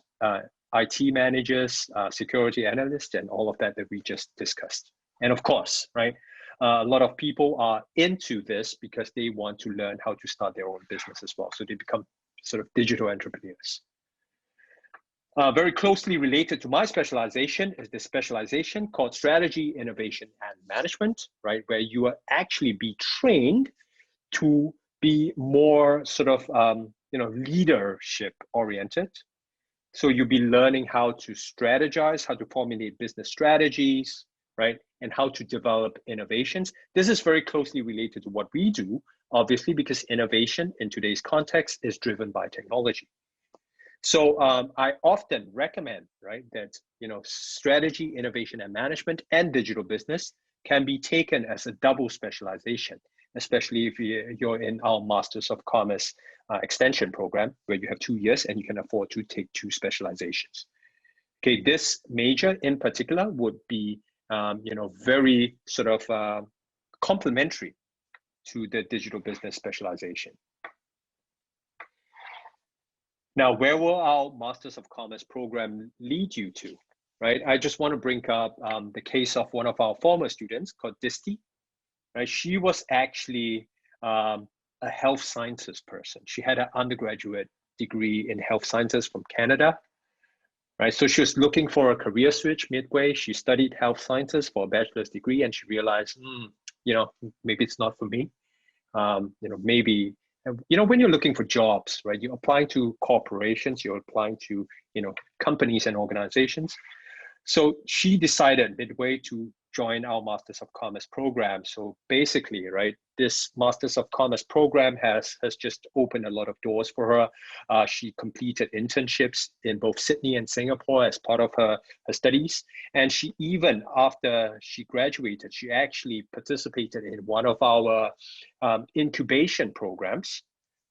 IT managers, security analysts, and all of that we just discussed. And of course, right, a lot of people are into this because they want to learn how to start their own business as well. So they become sort of digital entrepreneurs. Very closely related to my specialization is the specialization called Strategy, Innovation, and Management, right? Where you will actually be trained to be more sort of, leadership oriented. So you'll be learning how to strategize, how to formulate business strategies, right? And how to develop innovations. This is very closely related to what we do, obviously, because innovation in today's context is driven by technology. So I often recommend, right, that strategy, innovation, and management and digital business can be taken as a double specialization, especially if you're in our Masters of Commerce extension program, where you have 2 years and you can afford to take 2 specializations. Okay, this major in particular would be, very sort of complementary to the digital business specialization. Now, where will our Masters of Commerce program lead you to, right? I just want to bring up the case of one of our former students called Disti, right? She was actually a health sciences person. She had an undergraduate degree in health sciences from Canada, right? So she was looking for a career switch midway. She studied health sciences for a bachelor's degree, and she realized, maybe it's not for me. Maybe, when you're looking for jobs, right, you're applying to corporations, you're applying to, companies and organizations. So she decided midway to join our Masters of Commerce program. So basically, right, this Masters of Commerce program has just opened a lot of doors for her. She completed internships in both Sydney and Singapore as part of her studies. And she even, after she graduated, she actually participated in one of our incubation programs,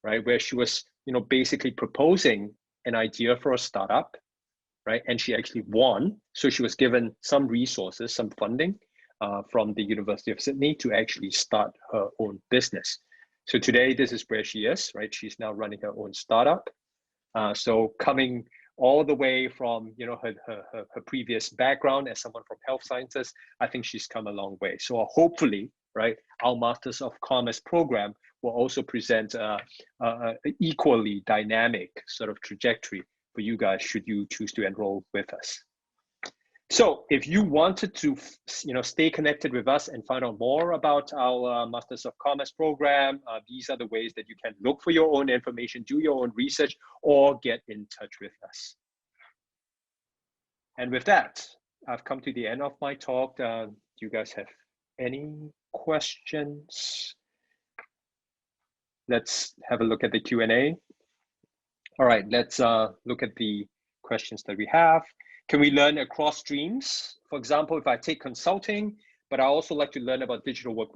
right, where she was, basically proposing an idea for a startup, right? And she actually won. So she was given some resources, some funding from the University of Sydney to actually start her own business. So today, this is where she is, right? She's now running her own startup. So coming all the way from, her previous background as someone from health sciences, I think she's come a long way. So hopefully, right, our Masters of Commerce program will also present a equally dynamic sort of trajectory for you guys should you choose to enroll with us. So if you wanted to, stay connected with us and find out more about our Masters of Commerce program, these are the ways that you can look for your own information, do your own research, or get in touch with us. And with that, I've come to the end of my talk. Do you guys have any questions? Let's have a look at the Q&A. All right, let's look at the questions that we have. Can we learn across streams? For example, if I take consulting, but I also like to learn about digital work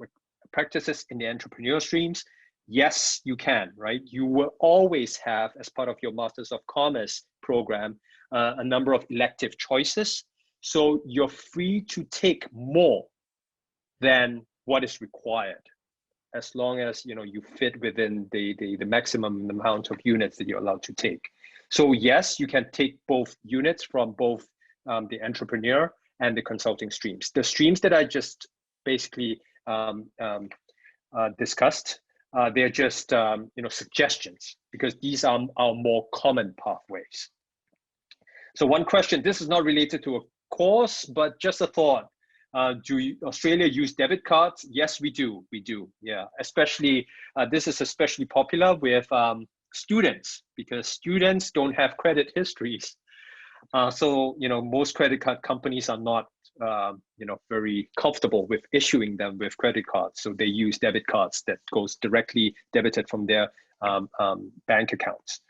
practices in the entrepreneur streams, yes, you can, right? You will always have, as part of your Masters of Commerce program, a number of elective choices. So you're free to take more than what is required, as long as you fit within the maximum amount of units that you're allowed to take. So yes, you can take both units from both the entrepreneur and the consulting streams. The streams that I just basically discussed, they're just suggestions, because these are our more common pathways. So one question, this is not related to a course, but just a thought. Do Australia use debit cards? Yes, we do. We do. Yeah, especially this is especially popular with students, because students don't have credit histories. So most credit card companies are not very comfortable with issuing them with credit cards. So they use debit cards that goes directly debited from their bank accounts.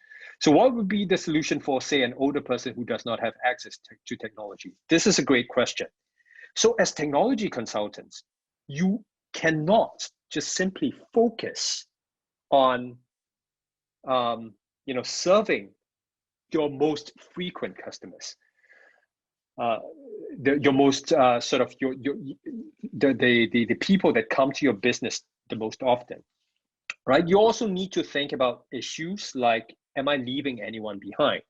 So what would be the solution for, say, an older person who does not have access to technology? This is a great question. So as technology consultants, you cannot just simply focus on serving your most frequent customers, your most the people that come to your business the most often, right? You also need to think about issues like, am I leaving anyone behind?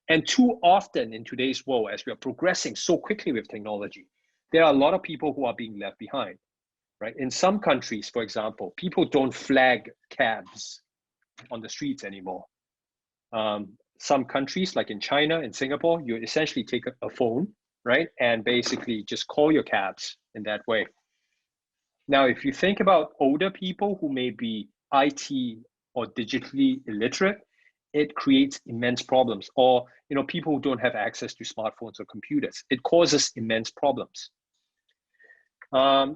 And too often in today's world, as we are progressing so quickly with technology, there are a lot of people who are being left behind, right? In some countries, for example, people don't flag cabs on the streets anymore. Some countries, like in China and Singapore, you essentially take a phone, right? And basically just call your cabs in that way. Now, if you think about older people who may be IT or digitally illiterate, it creates immense problems. Or people who don't have access to smartphones or computers, it causes immense problems.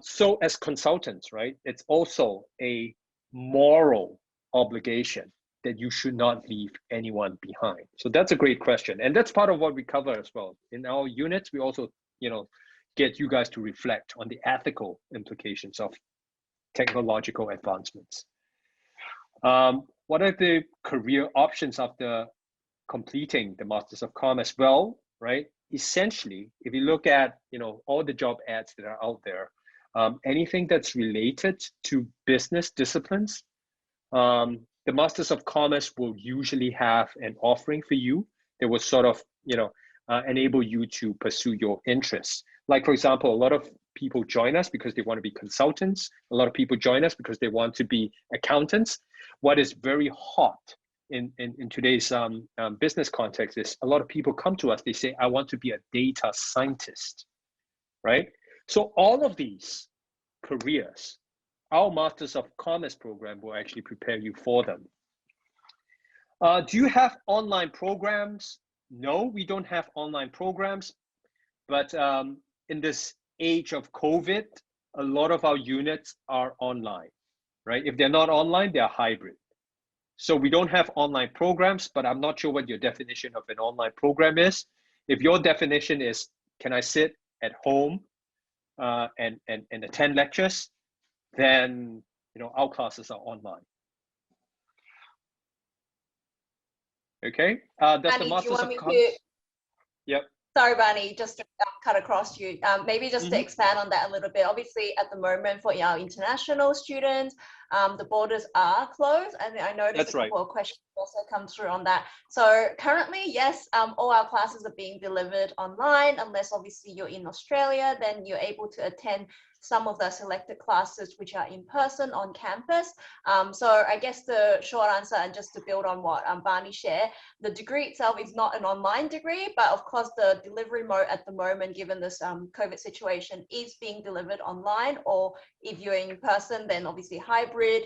So as consultants, right, it's also a moral obligation that you should not leave anyone behind. So that's a great question. And that's part of what we cover as well. In our units, we also, get you guys to reflect on the ethical implications of technological advancements. What are the career options after completing the Masters of Commerce? Well, right, essentially, if you look at, you know, all the job ads that are out there, anything that's related to business disciplines, the Masters of Commerce will usually have an offering for you that will sort of, you know, enable you to pursue your interests. Like, for example, a lot of people join us because they want to be consultants. A lot of people join us because they want to be accountants. What is very hot in today's business context is a lot of people come to us, they say, I want to be a data scientist, right? So all of these careers, our Masters of Commerce program will actually prepare you for them. Do you have online programs? No, we don't have online programs, but in this age of COVID, a lot of our units are online, right? If they're not online, they're hybrid. So we don't have online programs, but I'm not sure what your definition of an online program is. If your definition is, can I sit at home and attend lectures, then, you know, our classes are online. Okay. Does Barney, the Masters of Commerce? Yep. Sorry, Barney, just to cut across you. Maybe just to expand on that a little bit. Obviously, at the moment for our international students, the borders are closed, and I noticed a couple of questions also come through on that. So currently, yes, all our classes are being delivered online, unless obviously you're in Australia, then you're able to attend some of the selected classes which are in person on campus. So I guess the short answer, and just to build on what Barney shared, the degree itself is not an online degree, but of course the delivery mode at the moment, given this COVID situation, is being delivered online, or if you're in person, then obviously hybrid.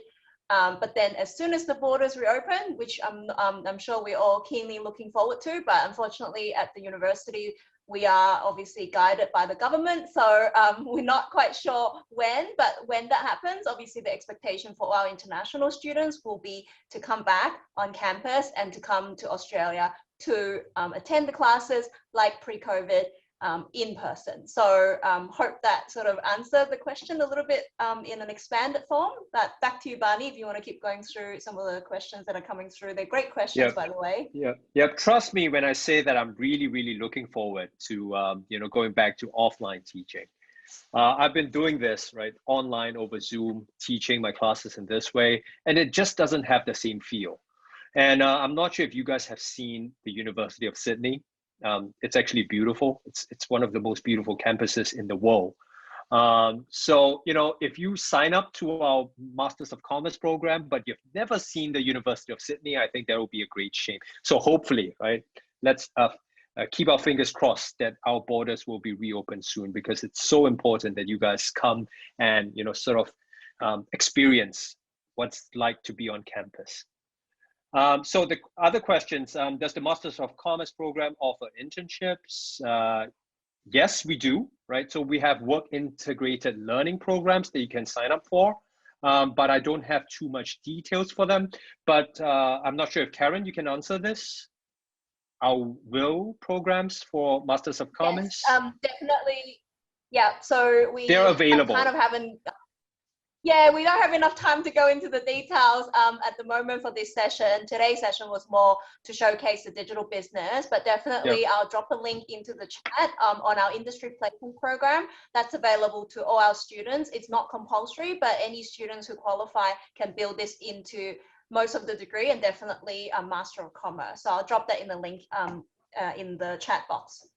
But then as soon as the borders reopen, which I'm sure we're all keenly looking forward to, but unfortunately at the university, we are obviously guided by the government. So we're not quite sure when, but when that happens, obviously the expectation for our international students will be to come back on campus and to come to Australia to attend the classes like pre-COVID in person. So hope that sort of answered the question a little bit in an expanded form. But back to you, Barney, if you want to keep going through some of the questions that are coming through. They're great questions, by the way. Yeah. Trust me when I say that I'm really, really looking forward to you know, going back to offline teaching. I've been doing this, right, online over Zoom, teaching my classes in this way, and it just doesn't have the same feel. And I'm not sure if you guys have seen the University of Sydney. It's actually beautiful. It's one of the most beautiful campuses in the world. So, you know, if you sign up to our Masters of Commerce program, but you've never seen the University of Sydney, I think that will be a great shame. So hopefully, right, let's keep our fingers crossed that our borders will be reopened soon, because it's so important that you guys come and, you know, sort of experience what's like to be on campus. So the other questions, does the Masters of Commerce program offer internships? Yes, we do, right? So we have work integrated learning programs that you can sign up for, but I don't have too much details for them. But I'm not sure if Karen, you can answer this. Our will programs for Masters of Commerce? Yes, definitely. Yeah, so they're available. Kind of haven't. Yeah, we don't have enough time to go into the details at the moment for this session. Today's session was more to showcase the digital business, but definitely I'll drop a link into the chat on our industry placement program. That's available to all our students. It's not compulsory, but any students who qualify can build this into most of the degree, and definitely a Master of Commerce. So I'll drop that in the link in the chat box.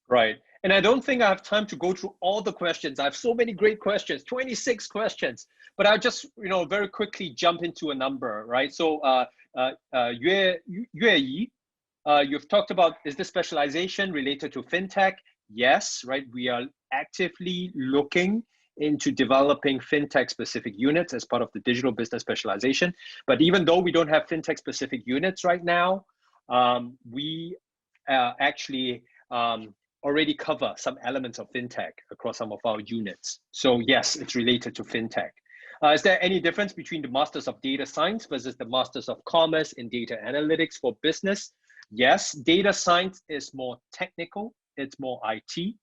Right. And I don't think I have time to go through all the questions. I have so many great questions, 26 questions, but I'll just, you know, very quickly jump into a number, right? So Yue Yi, you've talked about, is this specialization related to fintech? Yes, right. We are actively looking into developing fintech specific units as part of the digital business specialization. But even though we don't have fintech specific units right now, we actually already cover some elements of fintech across some of our units. So yes, it's related to fintech. Is there any difference between the Masters of Data Science versus the Masters of Commerce in Data Analytics for business? Yes, data science is more technical, it's more IT.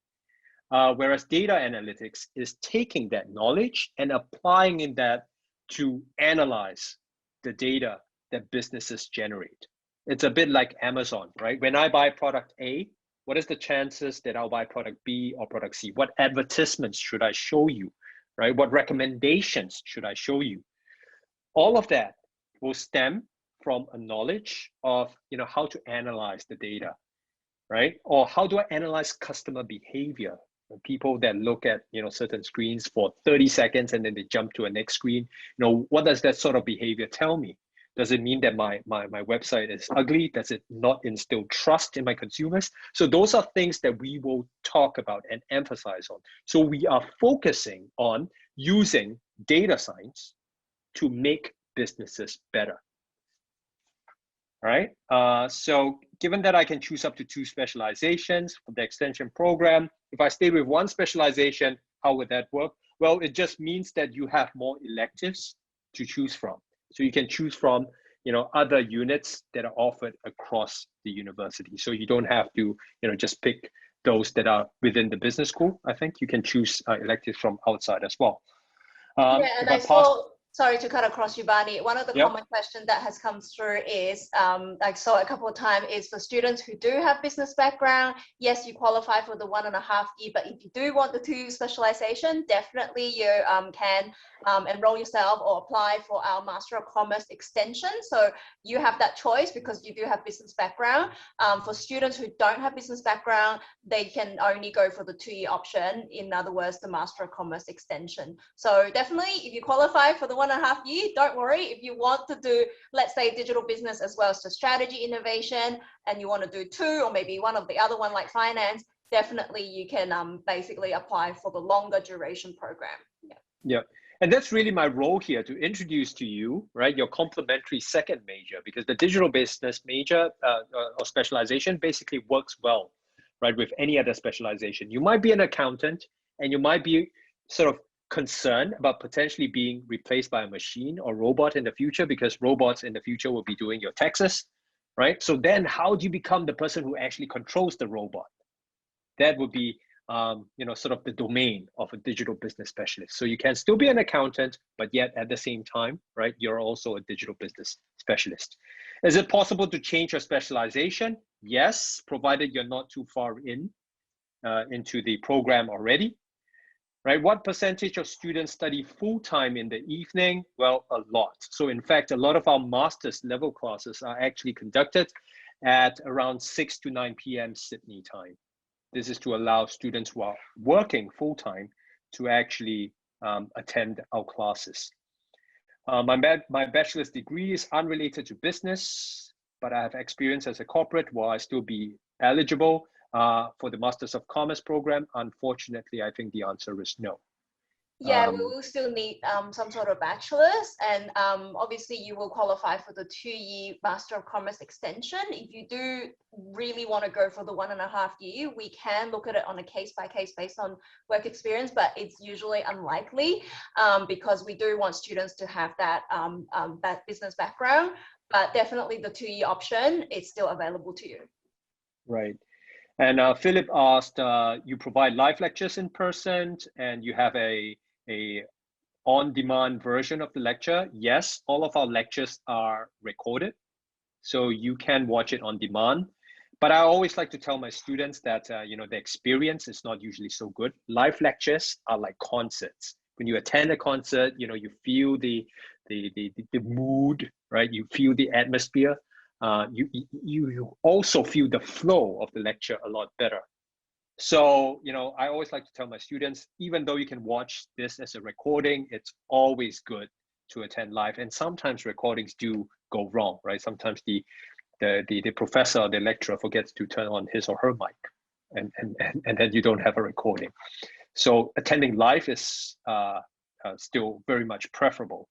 Whereas data analytics is taking that knowledge and applying that to analyze the data that businesses generate. It's a bit like Amazon, right? When I buy product A, what is the chances that I'll buy product B or product C? What advertisements should I show you, right? What recommendations should I show you? All of that will stem from a knowledge of, how to analyze the data, right? Or how do I analyze customer behavior? People that look at, certain screens for 30 seconds and then they jump to a next screen. What does that sort of behavior tell me? Does it mean that my website is ugly? Does it not instill trust in my consumers? So those are things that we will talk about and emphasize on. So we are focusing on using data science to make businesses better. All right. So given that I can choose up to 2 specializations for the extension program, if I stay with 1 specialization, how would that work? Well, it just means that you have more electives to choose from. So you can choose from, other units that are offered across the university. So you don't have to, just pick those that are within the business school. I think you can choose electives from outside as well. Yeah, and I saw, sorry to cut across you, Barney. One of the common questions that has come through is, I saw a couple of times, is for students who do have business background, yes, you qualify for the 1.5 year, but if you do want the 2 specialization, definitely you can enroll yourself or apply for our Master of Commerce extension. So you have that choice because you do have business background. For students who don't have business background, they can only go for the 2-year option. In other words, the Master of Commerce extension. So definitely, if you qualify for the 1.5 year, don't worry. If you want to do, let's say, digital business as well as the strategy innovation, and you want to do 2 or maybe one of the other one like finance, definitely you can basically apply for the longer duration program. Yeah. And that's really my role here, to introduce to you, right, your complementary second major, because the digital business major or specialization basically works well, right, with any other specialization. You might be an accountant and you might be sort of concerned about potentially being replaced by a machine or robot in the future, because robots in the future will be doing your taxes, right? So then how do you become the person who actually controls the robot? That would be sort of the domain of a digital business specialist. So you can still be an accountant, but yet at the same time, right, you're also a digital business specialist. Is it possible to change your specialization? Yes, provided you're not too far into the program already. Right? What percentage of students study full-time in the evening? Well, a lot. So in fact, a lot of our master's level classes are actually conducted at around 6 to 9 p.m. Sydney time. This is to allow students who are working full-time to actually attend our classes. My bachelor's degree is unrelated to business, but I have experience as a corporate. Will I still be eligible for the Masters of Commerce program? Unfortunately, I think the answer is no. Yeah, we will still need some sort of bachelor's, and obviously you will qualify for the 2-year Master of Commerce extension. If you do really want to go for the 1.5 year, we can look at it on a case-by-case based on work experience, but it's usually unlikely because we do want students to have that business background, but definitely the 2-year option is still available to you. Right. And Philip asked, you provide live lectures in person and you have a on-demand version of the lecture. Yes, all of our lectures are recorded, so you can watch it on demand. But I always like to tell my students that the experience is not usually so good. Live lectures are like concerts. When you attend a concert, you feel the mood, right? You feel the atmosphere. You also feel the flow of the lecture a lot better. So, I always like to tell my students, even though you can watch this as a recording, it's always good to attend live. And sometimes recordings do go wrong, right? Sometimes the professor or the lecturer forgets to turn on his or her mic, and then you don't have a recording. So attending live is still very much preferable.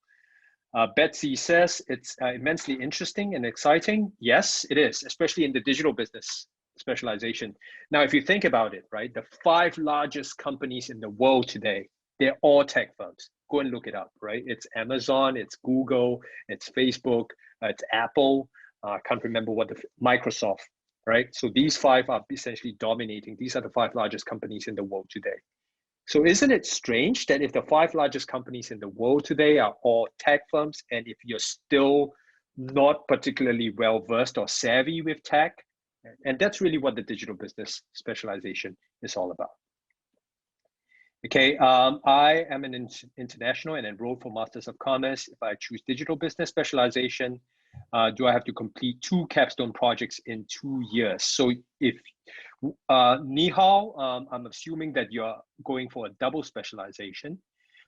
Betsy says it's immensely interesting and exciting. Yes, it is, especially in the digital business specialization. Now, if you think about it, right, the 5 largest companies in the world today, they're all tech firms. Go and look it up, right? It's Amazon, it's Google, it's Facebook, it's Apple. I can't remember what Microsoft. right? So these 5 are essentially dominating. These are the 5 largest companies in the world today. So isn't it strange that if the 5 largest companies in the world today are all tech firms, and if you're still not particularly well-versed or savvy with tech, and that's really what the digital business specialization is all about. Okay, I am an international and enrolled for Masters of Commerce. If I choose digital business specialization, do I have to complete 2 capstone projects in 2 years? So if Ni hao, I'm assuming that you're going for a double specialization.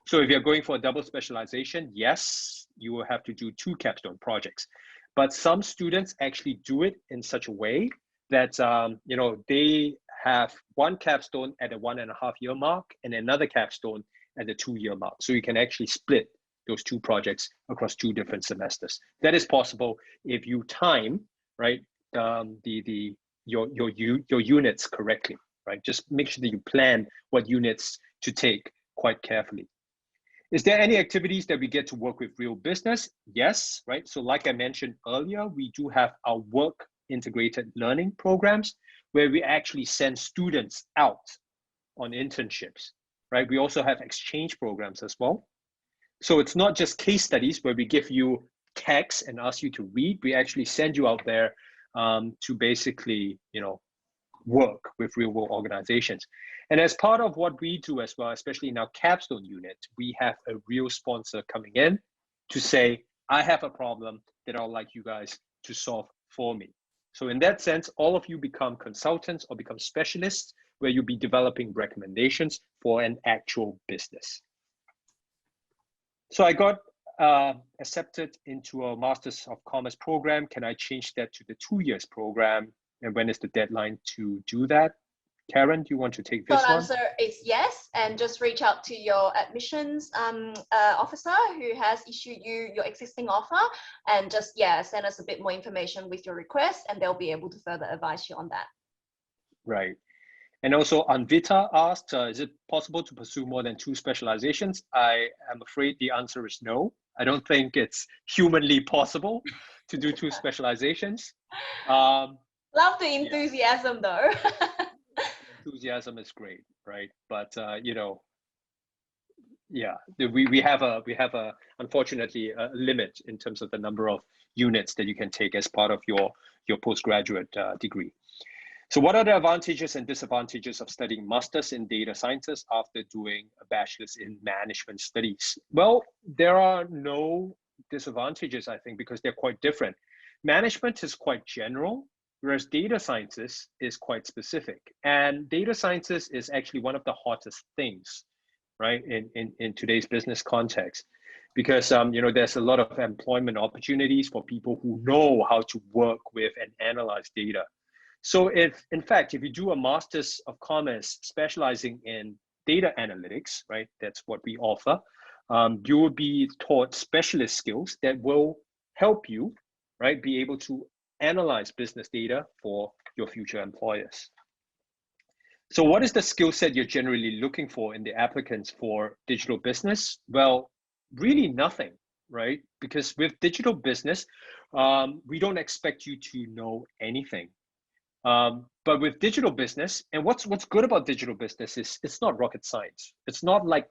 So if you're going for a double specialization, yes, you will have to do 2 capstone projects. But some students actually do it in such a way that you know, they have 1 capstone at a 1.5-year mark and another capstone at the 2-year mark. So you can actually split those 2 projects across 2 different semesters. That is possible if you time, right, your units correctly, right? Just make sure that you plan what units to take quite carefully. Is there any activities that we get to work with real business? Yes, right? So like I mentioned earlier, we do have our work integrated learning programs where we actually send students out on internships, right? We also have exchange programs as well. So it's not just case studies where we give you text and ask you to read. We actually send you out there to basically, you know, work with real world organizations. And as part of what we do as well, especially in our capstone unit, we have a real sponsor coming in to say, I have a problem that I'd like you guys to solve for me. So in that sense, all of you become consultants or become specialists where you'll be developing recommendations for an actual business. So I got accepted into a Masters of Commerce program. Can I change that to the 2 years program? And when is the deadline to do that? Karen, do you want to take this one? Short answer is yes, and just reach out to your admissions officer who has issued you your existing offer, and just send us a bit more information with your request, and they'll be able to further advise you on that. Right. And also Anvita asked, is it possible to pursue more than 2 specializations? I am afraid the answer is no. I don't think it's humanly possible to do 2 specializations. Love the enthusiasm though. Enthusiasm is great, right? But you know, we have a unfortunately a limit in terms of the number of units that you can take as part of your postgraduate degree. So what are the advantages and disadvantages of studying masters in data sciences after doing a bachelor's in management studies? Well, there are no disadvantages, I think, because they're quite different. Management is quite general, whereas data sciences is quite specific. And data sciences is actually one of the hottest things, right, in today's business context, because you know, there's a lot of employment opportunities for people who know how to work with and analyze data. So if, in fact, if you do a Masters of Commerce specializing in data analytics, right, that's what we offer, you will be taught specialist skills that will help you, right, be able to analyze business data for your future employers. So what is the skill set you're generally looking for in the applicants for digital business? Well, really nothing, right? Because with digital business, we don't expect you to know anything. But with digital business, and what's good about digital business is it's not rocket science. It's not like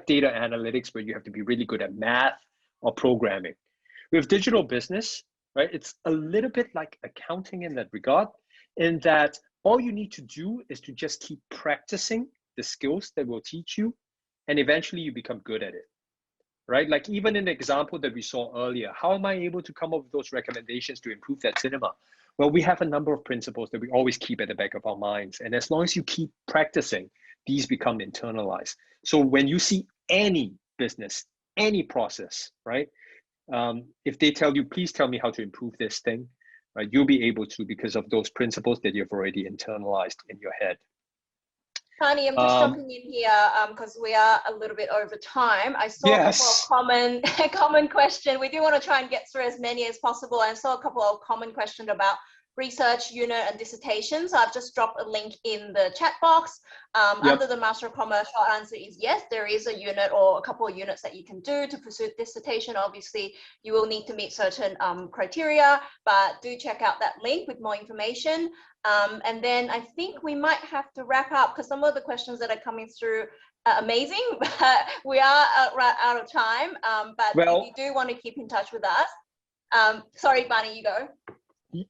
data analytics where you have to be really good at math or programming. With digital business, right, it's a little bit like accounting in that regard, in that all you need to do is to just keep practicing the skills that we'll teach you, and eventually you become good at it, right? Like even in the example that we saw earlier, how am I able to come up with those recommendations to improve that cinema? Well, we have a number of principles that we always keep at the back of our minds. And as long as you keep practicing, these become internalized. So when you see any business, any process, right? If they tell you, please tell me how to improve this thing, right? You'll be able to, because of those principles that you've already internalized in your head. Barney, I'm just jumping in here because we are a little bit over time. I saw a couple of common questions. We do want to try and get through as many as possible. I saw a couple of common questions about research unit and dissertation. So I've just dropped a link in the chat box. Under the Master of Commerce, short answer is yes, there is a unit or a couple of units that you can do to pursue dissertation. Obviously, you will need to meet certain criteria, but do check out that link with more information. And then I think we might have to wrap up because some of the questions that are coming through are amazing, but we are out of time. But if you do want to keep in touch with us, sorry, Barney, you go.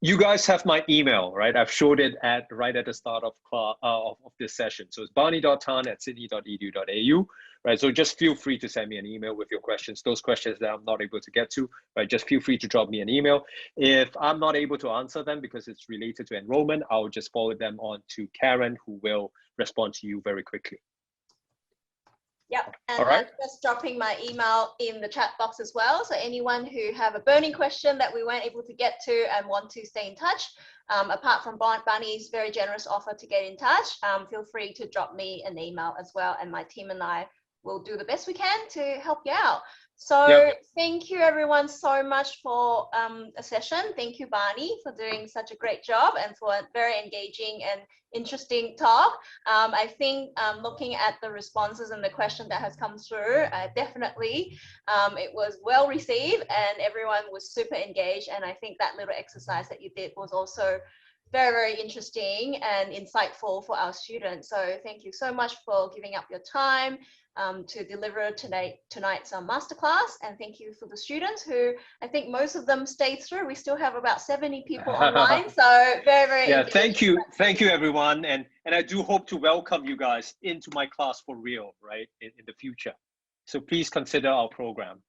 You guys have my email, right? I've showed it right at the start of this session. So it's barney.tan@sydney.edu.au, right? So just feel free to send me an email with your questions. Those questions that I'm not able to get to, right? Just feel free to drop me an email. If I'm not able to answer them because it's related to enrollment, I'll just forward them on to Karen, who will respond to you very quickly. Yep, and I'm just dropping my email in the chat box as well. So anyone who have a burning question that we weren't able to get to and want to stay in touch, apart from Barney's very generous offer to get in touch, feel free to drop me an email as well, and my team and I will do the best we can to help you out. So thank you everyone so much for a session. Thank you, Barney, for doing such a great job and for a very engaging and interesting talk. I think looking at the responses and the question that has come through, definitely it was well received and everyone was super engaged. And I think that little exercise that you did was also very, very interesting and insightful for our students. So thank you so much for giving up your time to deliver tonight's masterclass, and thank you for the students who I think most of them stayed through. We still have about 70 people online, so very, very engaging. Thank you everyone, and I do hope to welcome you guys into my class for real, right, in the future. So please consider our program.